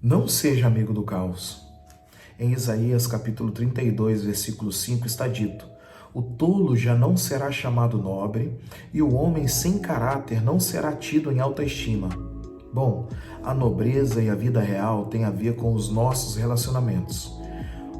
Não seja amigo do caos. Em Isaías capítulo 32, versículo 5 está dito: o tolo já não será chamado nobre, e o homem sem caráter não será tido em alta estima. Bom, a nobreza e a vida real têm a ver com os nossos relacionamentos.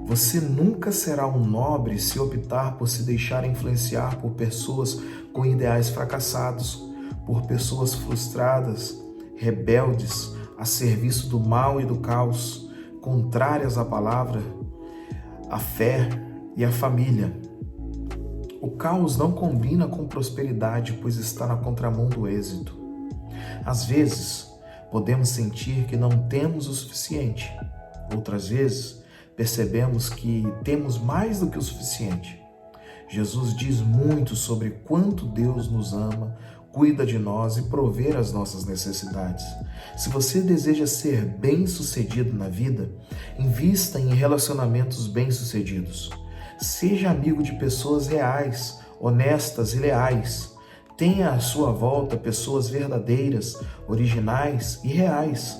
Você nunca será um nobre se optar por se deixar influenciar por pessoas com ideais fracassados, por pessoas frustradas, rebeldes, a serviço do mal e do caos, contrárias à palavra, à fé e à família. O caos não combina com prosperidade, pois está na contramão do êxito. Às vezes, podemos sentir que não temos o suficiente. Outras vezes, percebemos que temos mais do que o suficiente. Jesus diz muito sobre quanto Deus nos ama, cuida de nós e provê as nossas necessidades. Se você deseja ser bem-sucedido na vida, invista em relacionamentos bem-sucedidos. Seja amigo de pessoas reais, honestas e leais. Tenha à sua volta pessoas verdadeiras, originais e reais.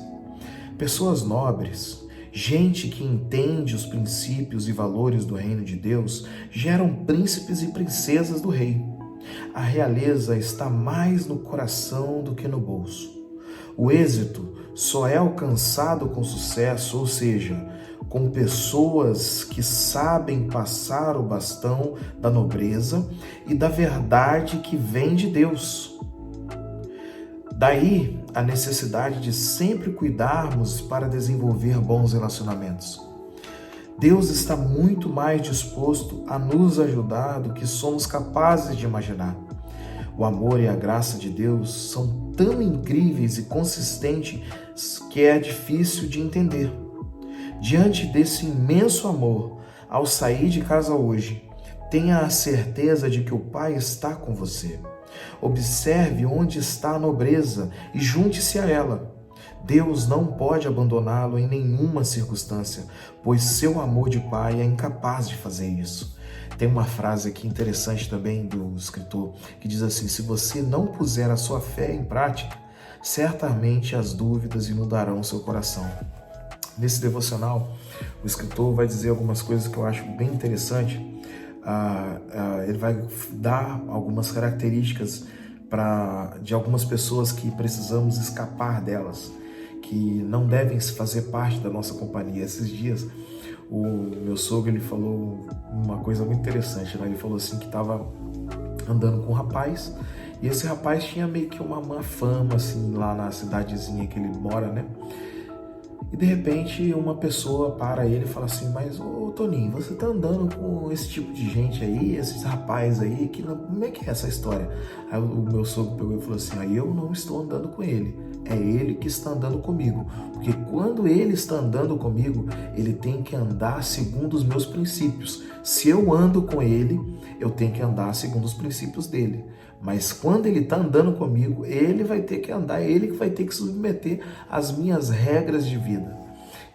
Pessoas nobres, gente que entende os princípios e valores do reino de Deus, geram príncipes e princesas do rei. A realeza está mais no coração do que no bolso. O êxito só é alcançado com sucesso, ou seja, com pessoas que sabem passar o bastão da nobreza e da verdade que vem de Deus. Daí a necessidade de sempre cuidarmos para desenvolver bons relacionamentos. Deus está muito mais disposto a nos ajudar do que somos capazes de imaginar. O amor e a graça de Deus são tão incríveis e consistentes que é difícil de entender. Diante desse imenso amor, ao sair de casa hoje, tenha a certeza de que o Pai está com você. Observe onde está a nobreza e junte-se a ela. Deus não pode abandoná-lo em nenhuma circunstância, pois seu amor de pai é incapaz de fazer isso. Tem uma frase aqui interessante também do escritor, que diz assim: se você não puser a sua fé em prática, certamente as dúvidas inundarão seu coração. Nesse devocional, o escritor vai dizer algumas coisas que eu acho bem interessante. Ele vai dar algumas características de algumas pessoas que precisamos escapar delas, que não devem fazer parte da nossa companhia. Esses dias, o meu sogro ele falou uma coisa muito interessante, né? Ele falou assim que estava andando com um rapaz, e esse rapaz tinha meio que uma má fama, assim, lá na cidadezinha que ele mora, né? E de repente uma pessoa para ele e fala assim: mas ô Toninho, você tá andando com esse tipo de gente aí, esses rapazes aí, como é que é essa história? Aí o meu sogro pegou e falou assim: aí eu não estou andando com ele, é ele que está andando comigo, porque quando ele está andando comigo, ele tem que andar segundo os meus princípios. Se eu ando com ele, eu tenho que andar segundo os princípios dele. Mas quando ele está andando comigo, ele vai ter que andar, ele que vai ter que submeter às minhas regras de vida.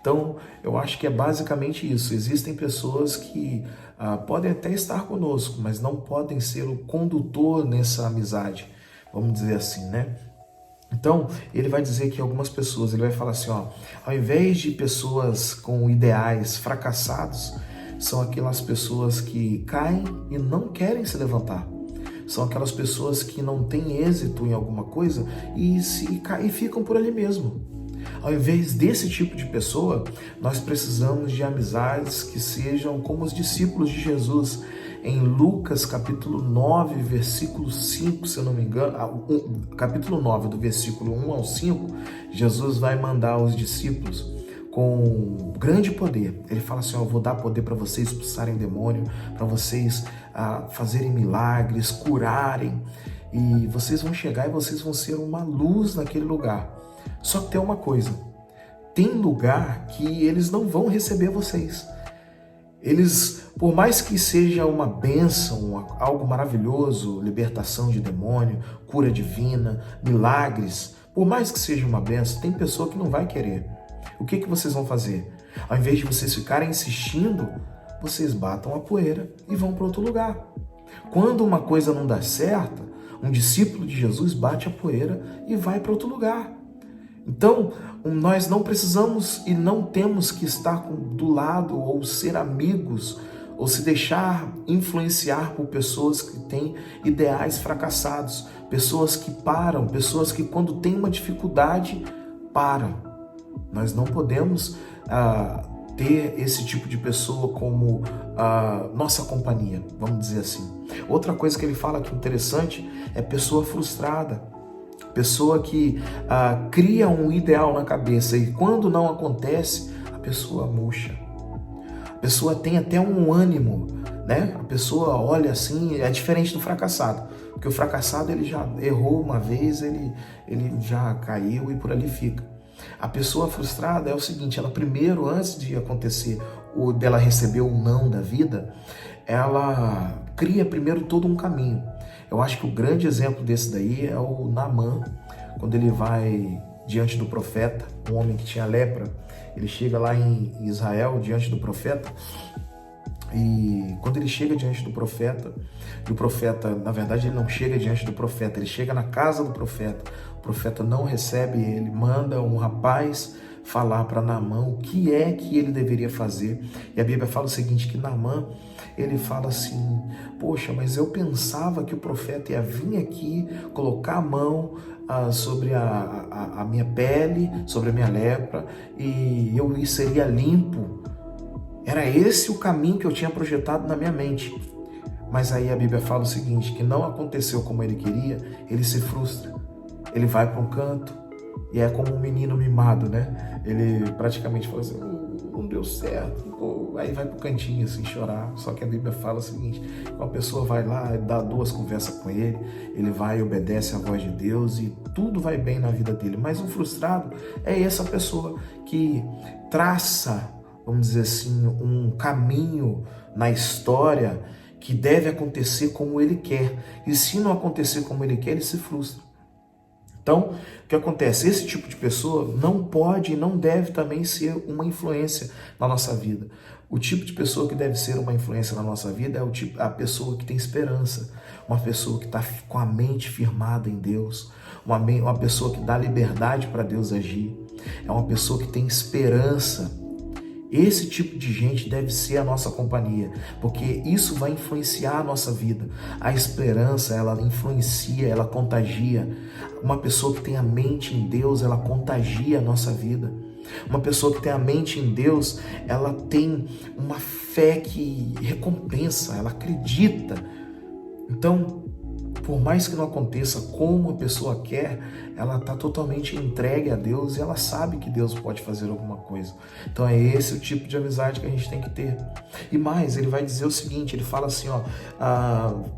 Então, eu acho que é basicamente isso. Existem pessoas que podem até estar conosco, mas não podem ser o condutor nessa amizade, vamos dizer assim, né? Então, ele vai dizer que algumas pessoas, ele vai falar assim, ó, ao invés de pessoas com ideais fracassados, são aquelas pessoas que caem e não querem se levantar. São aquelas pessoas que não têm êxito em alguma coisa e ficam por ali mesmo. Ao invés desse tipo de pessoa, nós precisamos de amizades que sejam como os discípulos de Jesus. Em Lucas capítulo 9, versículo 5, se eu não me engano, capítulo 9, do versículo 1 ao 5, Jesus vai mandar os discípulos com grande poder. Ele fala assim: eu vou dar poder para vocês expulsarem demônio, para vocês fazerem milagres, curarem, e vocês vão chegar e vocês vão ser uma luz naquele lugar. Só que tem uma coisa: tem lugar que eles não vão receber vocês. Eles, por mais que seja uma bênção, algo maravilhoso, libertação de demônio, cura divina, milagres, por mais que seja uma bênção, tem pessoa que não vai querer. O que vocês vão fazer? Ao invés de vocês ficarem insistindo, vocês batam a poeira e vão para outro lugar. Quando uma coisa não dá certo, um discípulo de Jesus bate a poeira e vai para outro lugar. Então, nós não precisamos e não temos que estar do lado ou ser amigos ou se deixar influenciar por pessoas que têm ideais fracassados, pessoas que param, pessoas que quando tem uma dificuldade, param. Nós não podemos ter esse tipo de pessoa como nossa companhia, vamos dizer assim. Outra coisa que ele fala que é interessante é pessoa frustrada. Pessoa que cria um ideal na cabeça e quando não acontece, a pessoa murcha. A pessoa tem até um ânimo, né? A pessoa olha assim, é diferente do fracassado. Porque o fracassado, ele já errou uma vez, ele já caiu e por ali fica. A pessoa frustrada é o seguinte, ela primeiro, antes de acontecer, dela receber o não da vida, ela cria primeiro todo um caminho. Eu acho que o grande exemplo desse daí é o Naamã, quando ele vai diante do profeta, um homem que tinha lepra. Ele chega lá em Israel, diante do profeta, e quando ele chega diante do profeta, e o profeta, na verdade, ele não chega diante do profeta, ele chega na casa do profeta, o profeta não recebe ele, manda um rapaz falar para Naamã o que é que ele deveria fazer. E a Bíblia fala o seguinte, que Naamã, ele fala assim, poxa, mas eu pensava que o profeta ia vir aqui, colocar a mão sobre a minha pele, sobre a minha lepra, e eu seria limpo. Era esse o caminho que eu tinha projetado na minha mente. Mas aí a Bíblia fala o seguinte, que não aconteceu como ele queria, ele se frustra. Ele vai para um canto e é como um menino mimado, né? Ele praticamente fala assim, não deu certo. Aí vai pro cantinho assim chorar. Só que a Bíblia fala o seguinte, uma pessoa vai lá, dá duas conversas com ele, ele vai e obedece à voz de Deus e tudo vai bem na vida dele. Mas o frustrado é essa pessoa que traça, vamos dizer assim, um caminho na história que deve acontecer como ele quer. E se não acontecer como ele quer, ele se frustra. Então, o que acontece? Esse tipo de pessoa não pode e não deve também ser uma influência na nossa vida. O tipo de pessoa que deve ser uma influência na nossa vida é a pessoa que tem esperança, uma pessoa que está com a mente firmada em Deus, uma pessoa que dá liberdade para Deus agir, é uma pessoa que tem esperança. Esse tipo de gente deve ser a nossa companhia, porque isso vai influenciar a nossa vida. A esperança, ela influencia, ela contagia. Uma pessoa que tem a mente em Deus, ela contagia a nossa vida. Uma pessoa que tem a mente em Deus, ela tem uma fé que recompensa, ela acredita. Então, por mais que não aconteça como a pessoa quer, ela está totalmente entregue a Deus e ela sabe que Deus pode fazer alguma coisa. Então é esse o tipo de amizade que a gente tem que ter. E mais, ele vai dizer o seguinte, ele fala assim,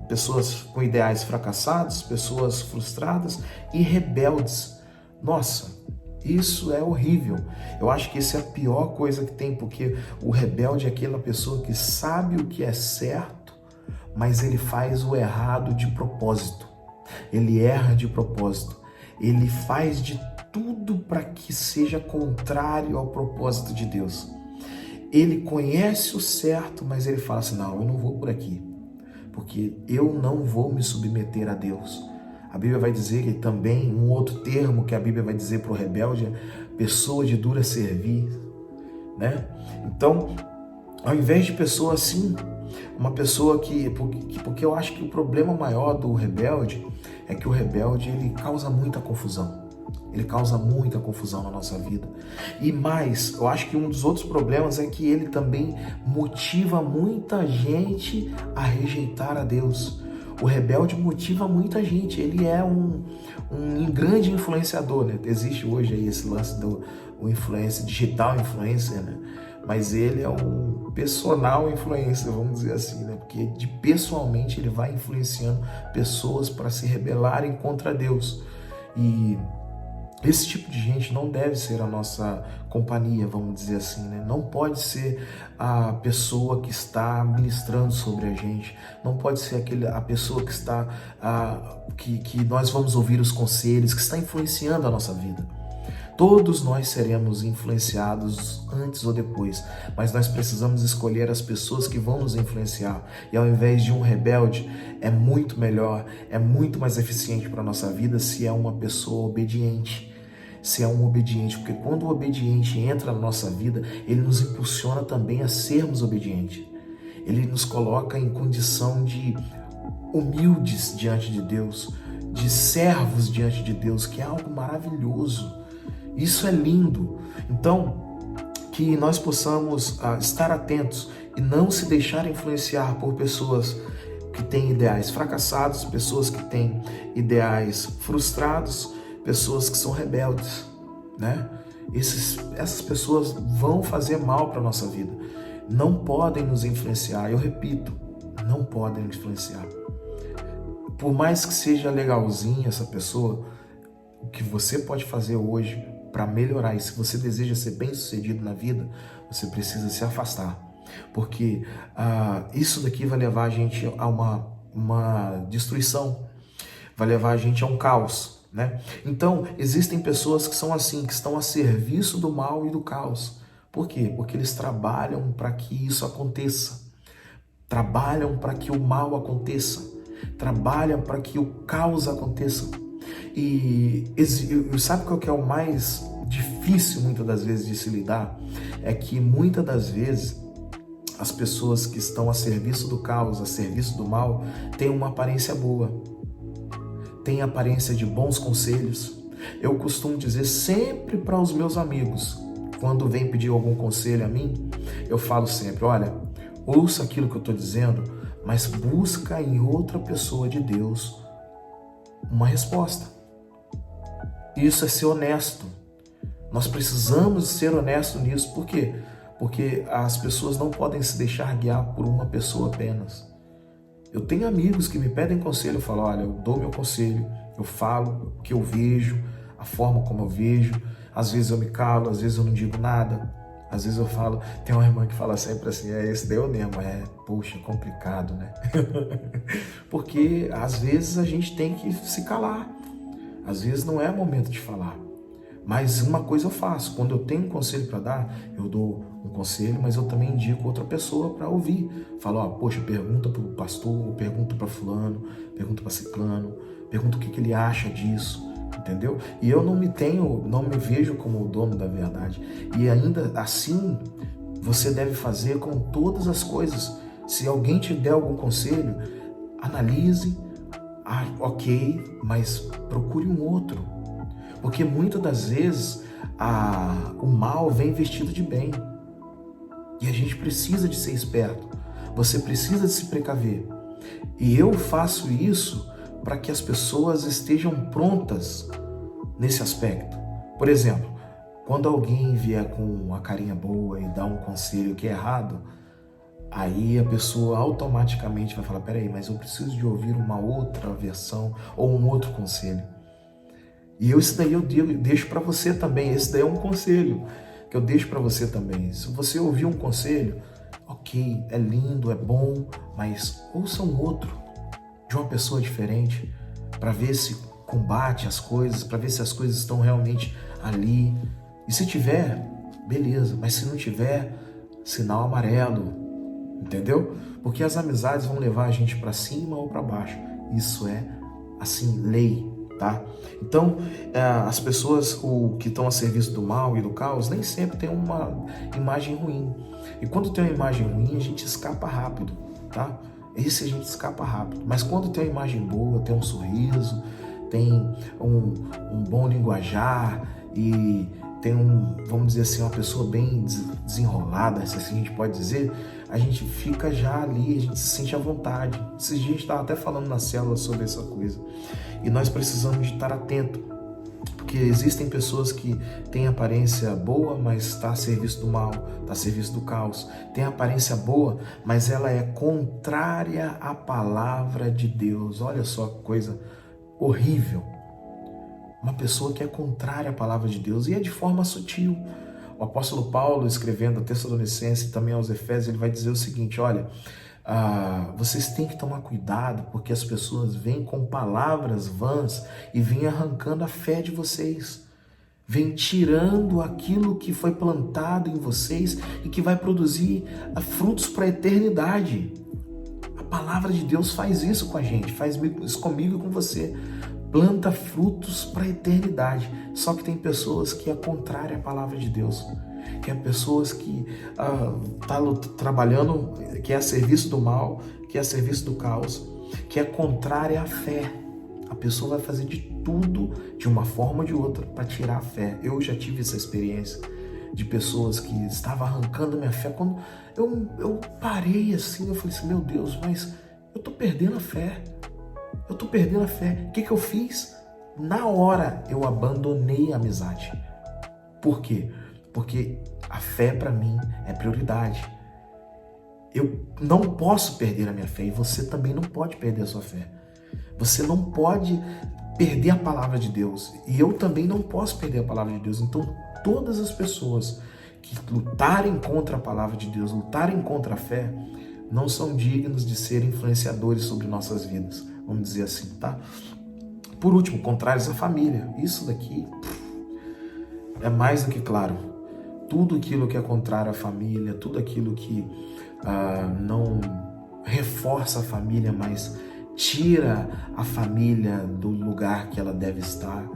pessoas com ideais fracassados, pessoas frustradas e rebeldes. Nossa, isso é horrível. Eu acho que isso é a pior coisa que tem, porque o rebelde é aquela pessoa que sabe o que é certo, mas ele faz o errado de propósito. Ele erra de propósito. Ele faz de tudo para que seja contrário ao propósito de Deus. Ele conhece o certo, mas ele fala assim, não, eu não vou por aqui, porque eu não vou me submeter a Deus. A Bíblia vai dizer que também, um outro termo que a Bíblia vai dizer para o rebelde é pessoa de dura servir, né? Então, ao invés de pessoa assim, uma pessoa porque eu acho que o problema maior do rebelde é que o rebelde, ele causa muita confusão. Ele causa muita confusão na nossa vida. E mais, eu acho que um dos outros problemas é que ele também motiva muita gente a rejeitar a Deus. O rebelde motiva muita gente, ele é um grande influenciador, né? Existe hoje aí esse lance do influencer, digital influencer, né? Mas ele é um personal influencer, vamos dizer assim, né? Porque pessoalmente ele vai influenciando pessoas para se rebelarem contra Deus. E esse tipo de gente não deve ser a nossa companhia, vamos dizer assim, né? Não pode ser a pessoa que está ministrando sobre a gente, não pode ser a pessoa que está, que nós vamos ouvir os conselhos, que está influenciando a nossa vida. Todos nós seremos influenciados antes ou depois, mas nós precisamos escolher as pessoas que vão nos influenciar. E ao invés de um rebelde, é muito melhor, é muito mais eficiente para a nossa vida se é uma pessoa obediente, se é um obediente, porque quando o obediente entra na nossa vida, ele nos impulsiona também a sermos obedientes. Ele nos coloca em condição de humildes diante de Deus, de servos diante de Deus, que é algo maravilhoso. Isso é lindo. Então, que nós possamos estar atentos e não se deixar influenciar por pessoas que têm ideais fracassados, pessoas que têm ideais frustrados, pessoas que são rebeldes, né? Essas pessoas vão fazer mal para a nossa vida. Não podem nos influenciar. Eu repito, não podem influenciar. Por mais que seja legalzinha essa pessoa, o que você pode fazer hoje para melhorar, e se você deseja ser bem-sucedido na vida, você precisa se afastar. Porque isso daqui vai levar a gente a uma destruição, vai levar a gente a um caos, né? Então, existem pessoas que são assim, que estão a serviço do mal e do caos. Por quê? Porque eles trabalham para que isso aconteça, trabalham para que o mal aconteça, trabalham para que o caos aconteça. E sabe qual que é o mais difícil muitas das vezes de se lidar? É que muitas das vezes as pessoas que estão a serviço do caos, a serviço do mal, têm uma aparência boa, têm aparência de bons conselhos. Eu costumo dizer sempre para os meus amigos, quando vem pedir algum conselho a mim, eu falo sempre, olha, ouça aquilo que eu estou dizendo, mas busca em outra pessoa de Deus uma resposta. Isso é ser honesto. Nós precisamos ser honestos nisso. Por quê? Porque as pessoas não podem se deixar guiar por uma pessoa apenas. Eu tenho amigos que me pedem conselho, eu falo, olha, eu dou meu conselho, eu falo o que eu vejo, a forma como eu vejo, às vezes eu me calo, às vezes eu não digo nada, às vezes eu falo, tem uma irmã que fala sempre assim, esse daí eu mesmo, poxa, complicado, né? Porque às vezes a gente tem que se calar, às vezes não é momento de falar. Mas uma coisa eu faço, quando eu tenho um conselho para dar, eu dou um conselho, mas eu também indico outra pessoa para ouvir. Falo, poxa, pergunta para o pastor, pergunta para fulano, pergunta para ciclano, pergunta o que ele acha disso, entendeu? E eu não me vejo como o dono da verdade. E ainda assim, você deve fazer com todas as coisas. Se alguém te der algum conselho, analise, ok, mas procure um outro. Porque muitas das vezes o mal vem vestido de bem. E a gente precisa de ser esperto. Você precisa de se precaver. E eu faço isso para que as pessoas estejam prontas nesse aspecto. Por exemplo, quando alguém vier com uma carinha boa e dá um conselho que é errado, aí a pessoa automaticamente vai falar, peraí, mas eu preciso de ouvir uma outra versão ou um outro conselho. E esse daí eu deixo para você também, esse daí é um conselho que eu deixo para você também. Se você ouvir um conselho, ok, é lindo, é bom, mas ouça um outro, de uma pessoa diferente, para ver se combate as coisas, para ver se as coisas estão realmente ali. E se tiver, beleza, mas se não tiver, sinal amarelo, entendeu? Porque as amizades vão levar a gente para cima ou para baixo. Isso é, assim, lei. Tá? Então, as pessoas que estão a serviço do mal e do caos nem sempre tem uma imagem ruim. E quando tem uma imagem ruim, a gente escapa rápido, tá? Esse a gente escapa rápido. Mas quando tem uma imagem boa, tem um sorriso, tem um bom linguajar e tem vamos dizer assim, uma pessoa bem desenrolada, se assim a gente pode dizer, a gente fica já ali, a gente se sente à vontade. Esses dias a gente estava até falando na célula sobre essa coisa. E nós precisamos de estar atento, porque existem pessoas que têm aparência boa, mas está a serviço do mal, está a serviço do caos. Tem aparência boa, mas ela é contrária à palavra de Deus. Olha só que coisa horrível. Uma pessoa que é contrária à palavra de Deus, e é de forma sutil. O apóstolo Paulo, escrevendo a Tessalonicenses e também aos Efésios, ele vai dizer o seguinte, olha, vocês têm que tomar cuidado, porque as pessoas vêm com palavras vãs e vêm arrancando a fé de vocês, vêm tirando aquilo que foi plantado em vocês e que vai produzir frutos para a eternidade. A palavra de Deus faz isso com a gente, faz isso comigo e com você. planta frutos para a eternidade. Só que tem pessoas que é contrária à palavra de Deus, que é pessoas que trabalhando, que é a serviço do mal, que é a serviço do caos, que é contrária à fé. A pessoa vai fazer de tudo, de uma forma ou de outra, para tirar a fé. Eu já tive essa experiência de pessoas que estavam arrancando minha fé. Quando eu parei assim, eu falei assim, meu Deus, mas eu tô perdendo a fé. Eu tô perdendo a fé. O que eu fiz? Na hora eu abandonei a amizade. Por quê? Porque a fé para mim é prioridade. Eu não posso perder a minha fé e você também não pode perder a sua fé. Você não pode perder a palavra de Deus e eu também não posso perder a palavra de Deus. Então, todas as pessoas que lutarem contra a palavra de Deus, lutarem contra a fé, não são dignos de ser influenciadores sobre nossas vidas, vamos dizer assim, tá? Por último, contrários à família. Isso daqui é mais do que claro. Tudo aquilo que é contrário à família, tudo aquilo que não reforça a família, mas tira a família do lugar que ela deve estar,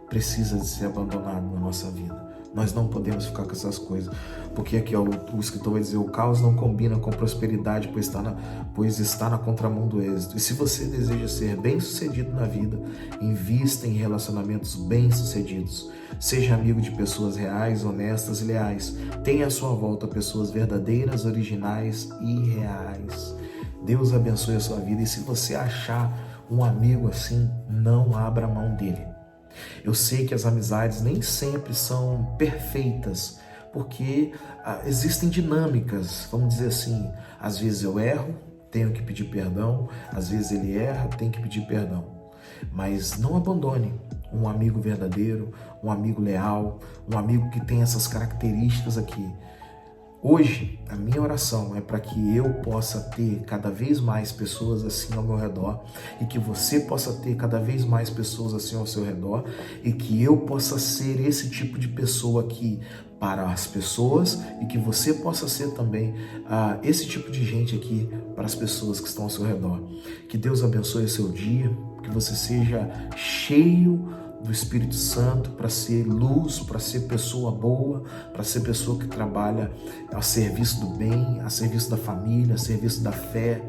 precisa de ser abandonado na nossa vida. Nós não podemos ficar com essas coisas, porque aqui o escritor vai dizer, o caos não combina com prosperidade, pois está na contramão do êxito. E se você deseja ser bem-sucedido na vida, invista em relacionamentos bem-sucedidos. Seja amigo de pessoas reais, honestas e leais. Tenha à sua volta pessoas verdadeiras, originais e reais. Deus abençoe a sua vida e se você achar um amigo assim, não abra mão dele. Eu sei que as amizades nem sempre são perfeitas, porque existem dinâmicas, vamos dizer assim, às vezes eu erro, tenho que pedir perdão, às vezes ele erra, tenho que pedir perdão. Mas não abandone um amigo verdadeiro, um amigo leal, um amigo que tem essas características aqui. Hoje, a minha oração é para que eu possa ter cada vez mais pessoas assim ao meu redor e que você possa ter cada vez mais pessoas assim ao seu redor e que eu possa ser esse tipo de pessoa aqui para as pessoas e que você possa ser também esse tipo de gente aqui para as pessoas que estão ao seu redor. Que Deus abençoe o seu dia, que você seja cheio do Espírito Santo para ser luz, para ser pessoa boa, para ser pessoa que trabalha a serviço do bem, a serviço da família, a serviço da fé,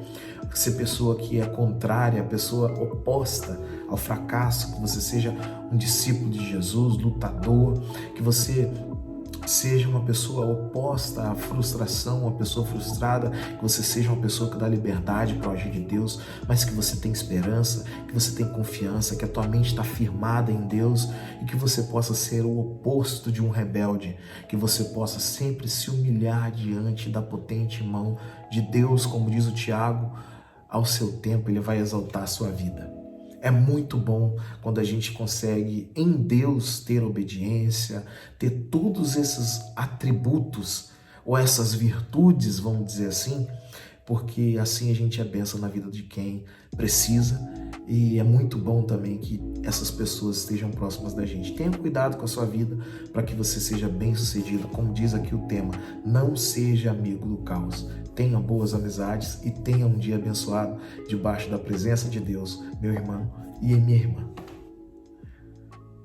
ser pessoa que é contrária, pessoa oposta ao fracasso, que você seja um discípulo de Jesus, lutador, que você seja uma pessoa oposta à frustração, uma pessoa frustrada, que você seja uma pessoa que dá liberdade para o agir de Deus, mas que você tem esperança, que você tem confiança, que a tua mente está firmada em Deus e que você possa ser o oposto de um rebelde, que você possa sempre se humilhar diante da potente mão de Deus, como diz o Tiago, ao seu tempo ele vai exaltar a sua vida. É muito bom quando a gente consegue em Deus ter obediência, ter todos esses atributos ou essas virtudes, vamos dizer assim, porque assim a gente é bênção na vida de quem precisa e é muito bom também que essas pessoas estejam próximas da gente. Tenha cuidado com a sua vida para que você seja bem-sucedido, como diz aqui o tema, não seja amigo do caos. Tenha boas amizades e tenha um dia abençoado debaixo da presença de Deus, meu irmão e minha irmã.